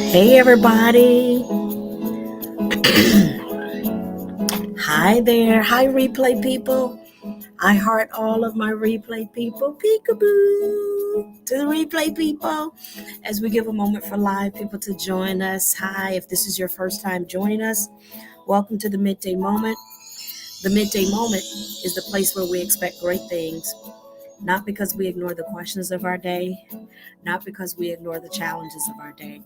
Hey, everybody. Hi there. Hi, replay people. I heart all of my replay people. Peekaboo to the replay people. As we give a moment for live people to join us. Hi, if this is your first time joining us, welcome to the Midday Moment. The Midday Moment is the place where we expect great things, not because we ignore the questions of our day, not because we ignore the challenges of our day.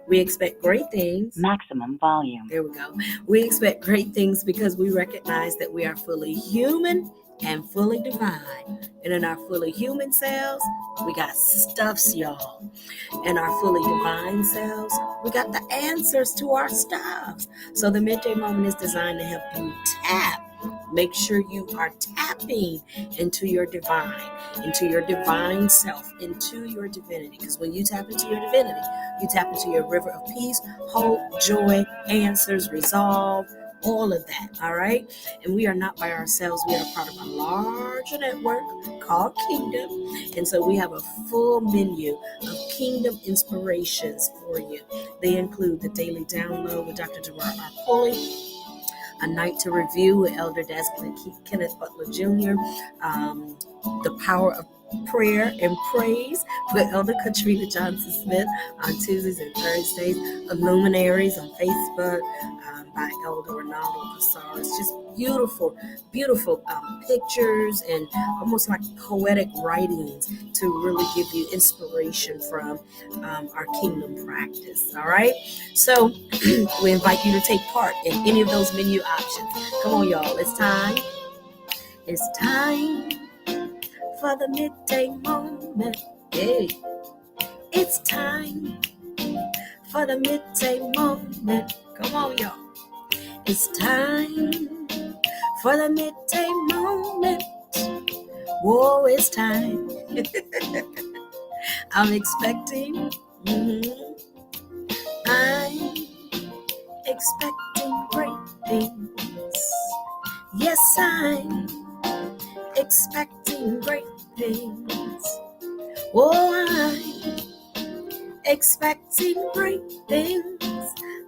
We expect great things. Maximum volume. There we go. We expect great things because we recognize that we are fully human and fully divine. And in our fully human selves, we got stuffs, y'all. In our fully divine selves, we got the answers to our stuffs. So the midday moment is designed to help you tap. Make sure you are tapping into your divine self, into your divinity. Because when you tap into your divinity, you tap into your river of peace, hope, joy, answers, resolve, all of that. All right. And we are not by ourselves. We are part of a larger network called Kingdom. And so we have a full menu of Kingdom inspirations for you. They include the daily download with Dr. Pulley, a night to review with Elder Desmond Kenneth Butler Jr., the power of prayer and praise with Elder Katrina Johnson Smith on Tuesdays and Thursdays, Illuminaries on Facebook by Elder Ronaldo Casares. Just beautiful pictures and almost like poetic writings to really give you inspiration from our kingdom practice. All right, so we invite you to take part in any of those menu options. Come on, y'all, it's time for the midday moment. Hey, it's time for the midday moment. Come on, y'all. It's time for the midday moment. Whoa, it's time. I'm expecting. I'm expecting great things. Yes, I'm expecting great things. Oh, I'm expecting great things.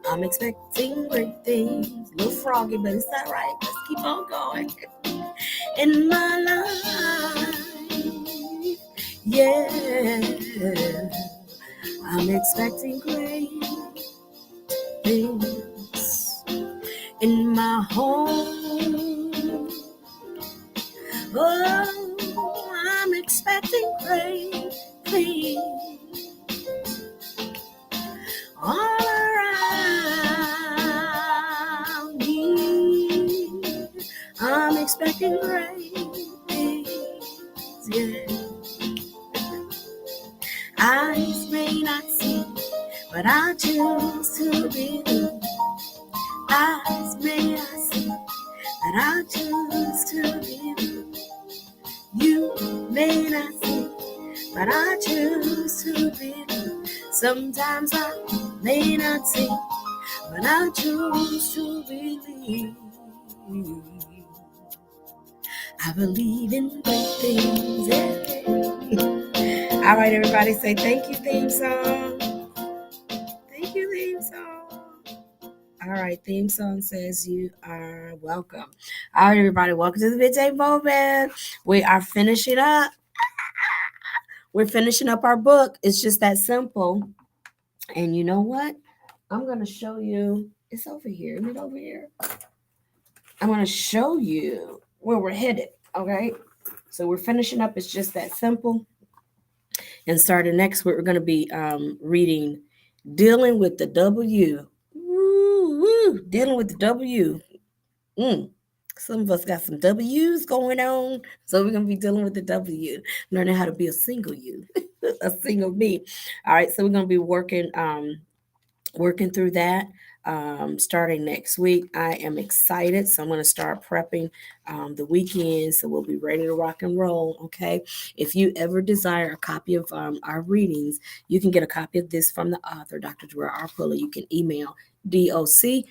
I'm expecting great things. A little froggy, but it's all right. Let's keep on going. In my life, yeah, I'm expecting great things. In my home, oh, I'm expecting great things. All around me, I'm expecting great things, yeah. Eyes may not see, but I choose to believe. Eyes may not see, but I choose to believe. You may not see, but I choose to believe. Sometimes I may not see, but I choose to believe. I believe in great things. Yeah. All right, everybody, say thank you, theme song. Thank you, theme song. All right, theme song says you are welcome. All right, everybody, welcome to the Midday Moment. We are finishing up. We're finishing up our book. It's just that simple. And you know what? I'm going to show you. It's over here. Isn't it over here? I'm going to show you where we're headed. Okay. So we're finishing up. It's just that simple. And starting next week, we're going to be reading Dealing with the W. Woo, dealing with the W. Some of us got some W's going on. So we're going to be dealing with the W, learning how to be a single you, a single me. All right. So we're going to be working through that starting next week. I am excited. So I'm going to start prepping the weekend. So we'll be ready to rock and roll. Okay. If you ever desire a copy of our readings, you can get a copy of this from the author, Dr. Pulley. You can email DOCTOR.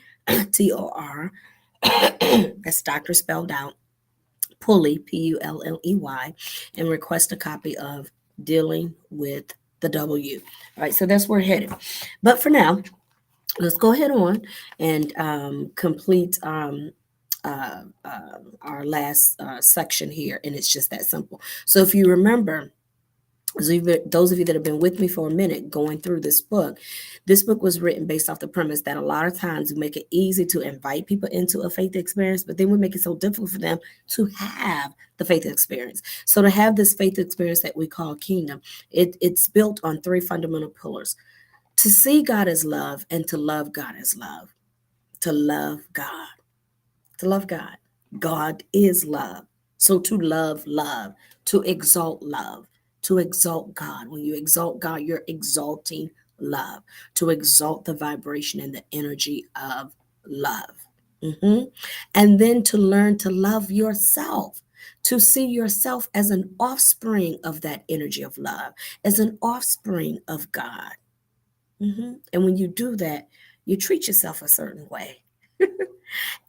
That's doctor spelled out. Pulley, Pulley, and request a copy of Dealing with the W. All right, so that's where we're headed. But for now, let's go ahead on and complete our last section here, and it's just that simple. So if you remember, those of you that have been with me for a minute going through this book was written based off the premise that a lot of times we make it easy to invite people into a faith experience, but then we make it so difficult for them to have the faith experience. So to have this faith experience that we call kingdom, it's built on three fundamental pillars: to see God as love and to love God as love. To love God. To love God. God is love. So to love love, to exalt love, to exalt God. When you exalt God, you're exalting love, to exalt the vibration and the energy of love. Mhm. And then to learn to love yourself, to see yourself as an offspring of that energy of love, as an offspring of God. And when you do that, you treat yourself a certain way.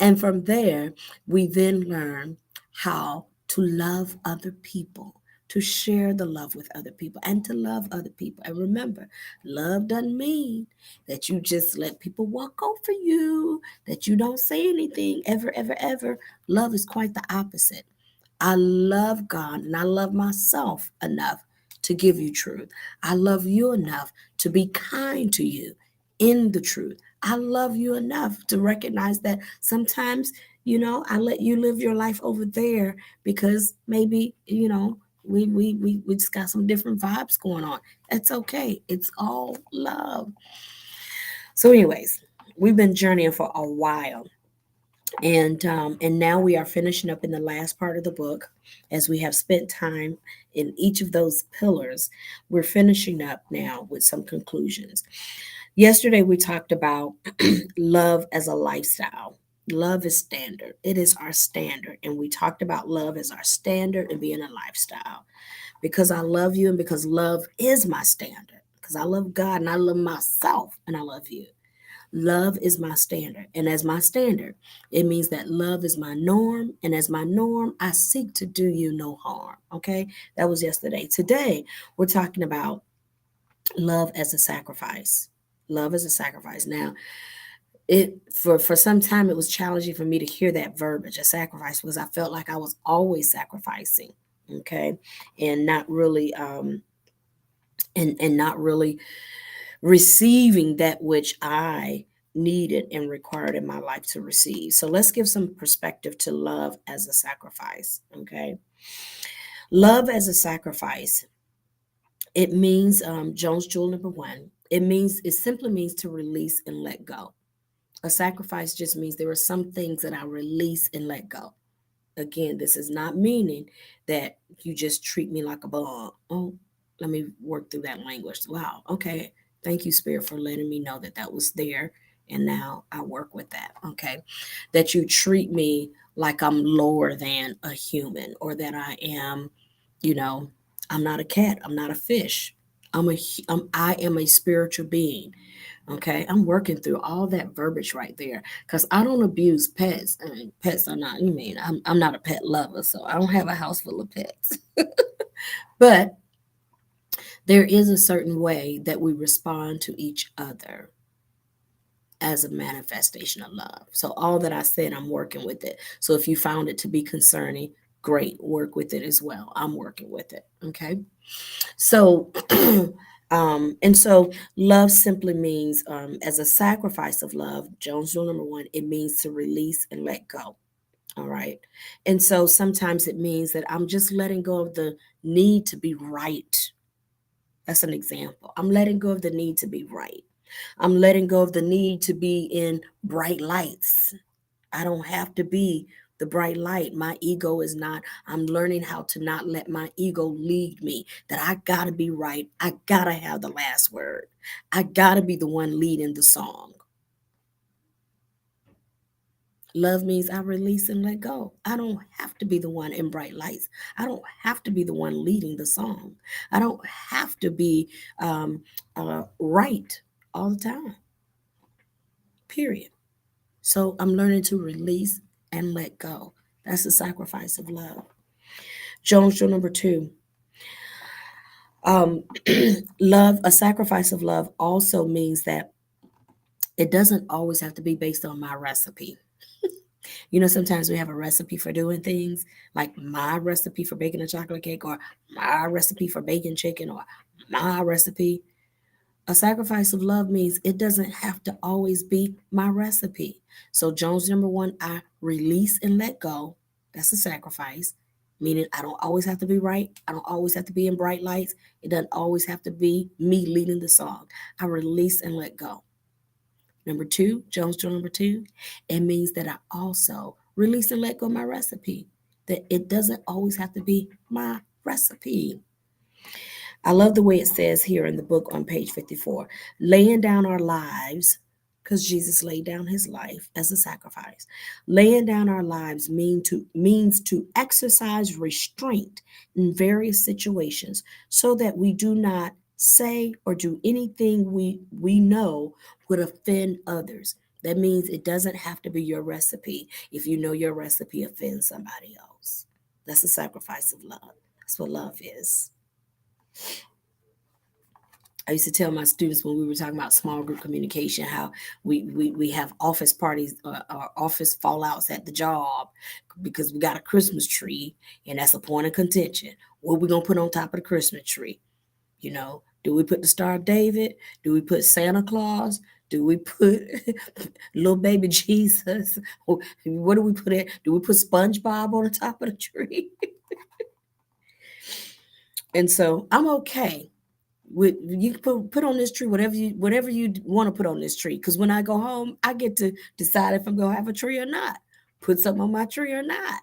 And from there, we then learn how to love other people, to share the love with other people, and to love other people. And remember, love doesn't mean that you just let people walk over you, that you don't say anything ever, ever, ever. Love is quite the opposite. I love God and I love myself enough to give you truth. I love you enough to be kind to you in the truth. I love you enough to recognize that sometimes, I let you live your life over there because maybe, we just got some different vibes going on. That's okay. It's all love. So, anyways, we've been journeying for a while, and now we are finishing up in the last part of the book. As we have spent time in each of those pillars, we're finishing up now with some conclusions. Yesterday we talked about love as a lifestyle. Love is standard. It is our standard, and we talked about love as our standard and being a lifestyle. Because I love you and because love is my standard, because I love God and I love myself and I love you. Love is my standard. And as my standard, it means that love is my norm. And as my norm, I seek to do you no harm. Okay. That was yesterday. Today, we're talking about love as a sacrifice. Love as a sacrifice. Now, for some time it was challenging for me to hear that verbiage, a sacrifice, because I felt like I was always sacrificing. Okay. And not really and not really receiving that which I needed and required in my life to receive. So let's give some perspective to love as a sacrifice. Okay. Love as a sacrifice. It means, Jones Jewel number one, it simply means to release and let go. A sacrifice just means there are some things that I release and let go. Again, this is not meaning that you just treat me like a bum. Oh, let me work through that language. Wow. Okay. Thank you, Spirit, for letting me know that that was there. And now I work with that. Okay. That you treat me like I'm lower than a human, or that I am, you know, I'm not a cat. I'm not a fish. I am a spiritual being. Okay, I'm working through all that verbiage right there because I don't abuse pets. I mean, pets are not. You mean I'm not a pet lover, so I don't have a house full of pets. But there is a certain way that we respond to each other as a manifestation of love. So all that I said, I'm working with it. So if you found it to be concerning, great, work with it as well. I'm working with it. Okay. So, and so love simply means, as a sacrifice of love, Jones rule number one, it means to release and let go. All right. And so sometimes it means that I'm just letting go of the need to be right. That's an example. I'm letting go of the need to be right. I'm letting go of the need to be in bright lights. I don't have to be the bright light. My ego is not. I'm learning how to not let my ego lead me. That I got to be right. I got to have the last word. I got to be the one leading the song. Love means I release and let go. I don't have to be the one in bright lights. I don't have to be the one leading the song. I don't have to be right all the time, period. So I'm learning to release and let go. That's the sacrifice of love. Jones rule number two. Um, love, a sacrifice of love also means that it doesn't always have to be based on my recipe. Sometimes we have a recipe for doing things, like my recipe for baking a chocolate cake, or my recipe for baking chicken, or my recipe. A sacrifice of love means it doesn't have to always be my recipe. So, Jones number one, I release and let go. That's a sacrifice, meaning I don't always have to be right. I don't always have to be in bright lights. It doesn't always have to be me leading the song. I release and let go. Number two, Jones rule number two, it means that I also release and let go of my recipe. That it doesn't always have to be my recipe. I love the way it says here in the book on page 54, laying down our lives, because Jesus laid down his life as a sacrifice. Laying down our lives means to exercise restraint in various situations so that we do not say or do anything we know would offend others. That means it doesn't have to be your recipe if you know your recipe offends somebody else. That's a sacrifice of love. That's what love is. I used to tell my students when we were talking about small group communication how we have office parties or office fallouts at the job because we got a Christmas tree and that's a point of contention. What we gonna put on top of the Christmas tree? Do we put the Star of David? Do we put Santa Claus? Do we put little baby Jesus? What do we put in? Do we put SpongeBob on the top of the tree? And so I'm okay with you can put on this tree whatever you want to put on this tree, because when I go home I get to decide if I'm gonna have a tree or not, put something on my tree or not.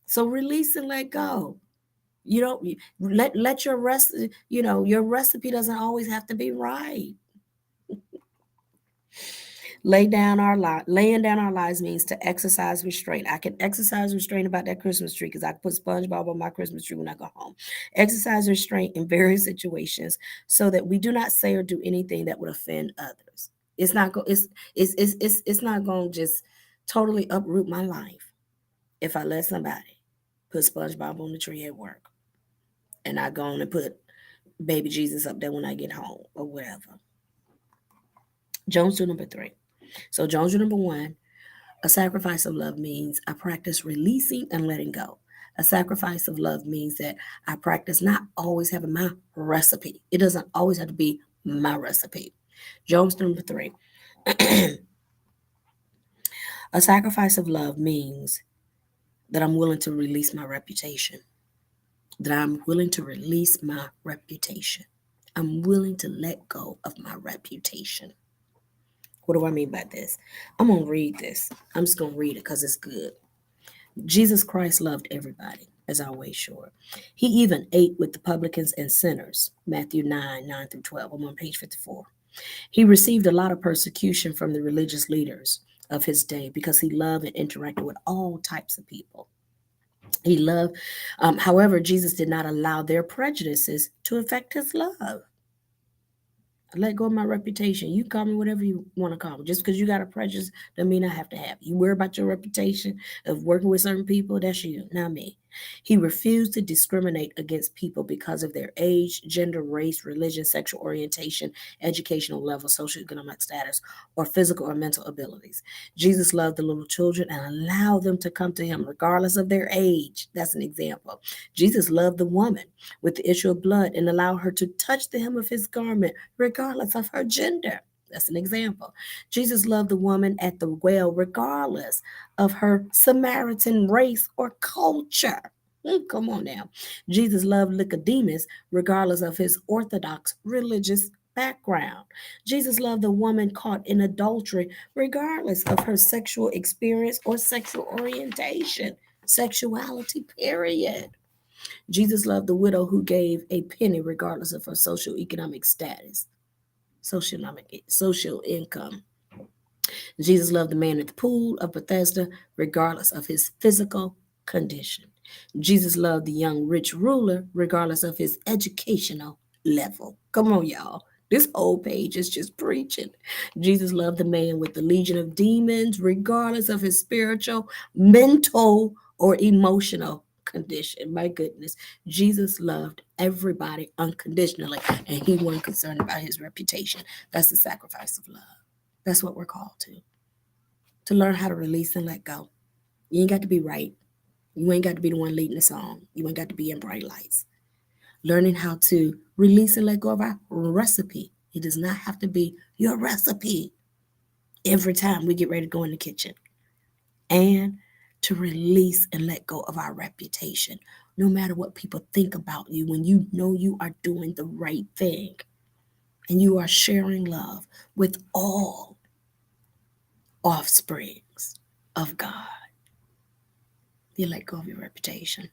So release and let go. You don't let your your recipe doesn't always have to be right. Laying down our lives means to exercise restraint. I can exercise restraint about that Christmas tree because I can put SpongeBob on my Christmas tree when I go home. Exercise restraint in various situations so that we do not say or do anything that would offend others. It's not go it's not going to just totally uproot my life if I let somebody put SpongeBob on the tree at work and I go on and put baby Jesus up there when I get home or whatever. Jones rule number three. So Jones rule number one, a sacrifice of love means I practice releasing and letting go. A sacrifice of love means that I practice not always having my recipe. It doesn't always have to be my recipe. Jones number three. A sacrifice of love means that I'm willing to release my reputation. That I'm willing to release my reputation. I'm willing to let go of my reputation. What do I mean by this? I'm going to read this. I'm just going to read it because it's good. Jesus Christ loved everybody, as I always sure. He even ate with the publicans and sinners. Matthew 9 through 12. I'm on page 54. He received a lot of persecution from the religious leaders of his day because he loved and interacted with all types of people. He loved, however, Jesus did not allow their prejudices to affect his love. Let go of my reputation. You call me whatever you want to call me. Just because you got a prejudice doesn't mean I have to have it. You worry about your reputation of working with certain people, that's you, not me. He refused to discriminate against people because of their age, gender, race, religion, sexual orientation, educational level, socioeconomic status, or physical or mental abilities. Jesus loved the little children and allowed them to come to him regardless of their age. That's an example. Jesus loved the woman with the issue of blood and allowed her to touch the hem of his garment regardless of her gender. That's an example. Jesus loved the woman at the well regardless of her Samaritan race or culture. Come on now. Jesus loved Nicodemus regardless of his Orthodox religious background. Jesus loved the woman caught in adultery regardless of her sexual experience or sexual orientation, sexuality, period. Jesus loved the widow who gave a penny regardless of her social economic status, social income. Jesus loved the man at the pool of Bethesda regardless of his physical condition. Jesus loved the young rich ruler regardless of his educational level. Come on, y'all. This whole page is just preaching. Jesus loved the man with the legion of demons regardless of his spiritual, mental, or emotional condition. My goodness. Jesus loved everybody unconditionally, and he wasn't concerned about his reputation. That's the sacrifice of love. That's what we're called to learn how to release and let go. You ain't got to be right. You ain't got to be the one leading the song. You ain't got to be in bright lights. Learning how to release and let go of our recipe. It does not have to be your recipe every time we get ready to go in the kitchen. And to release and let go of our reputation. No matter what people think about you, when you know you are doing the right thing and you are sharing love with all offsprings of God, you let go of your reputation.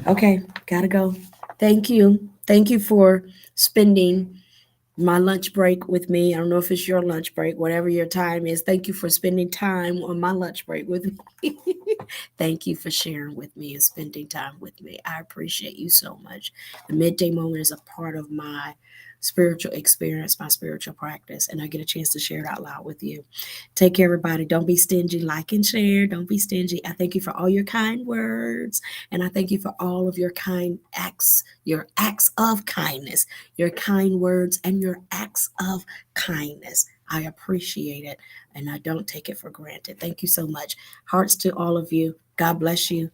Okay, gotta go. Thank you. Thank you for spending my lunch break with me. I don't know if it's your lunch break, whatever your time is. Thank you for spending time on my lunch break with me. Thank you for sharing with me and spending time with me. I appreciate you so much. The midday moment is a part of my spiritual experience, my spiritual practice, and I get a chance to share it out loud with you. Take care, everybody. Don't be stingy. Like and share. Don't be stingy. I thank you for all your kind words, and I thank you for all of your kind acts, your acts of kindness, your kind words, and your acts of kindness. I appreciate it, and I don't take it for granted. Thank you so much. Hearts to all of you. God bless you,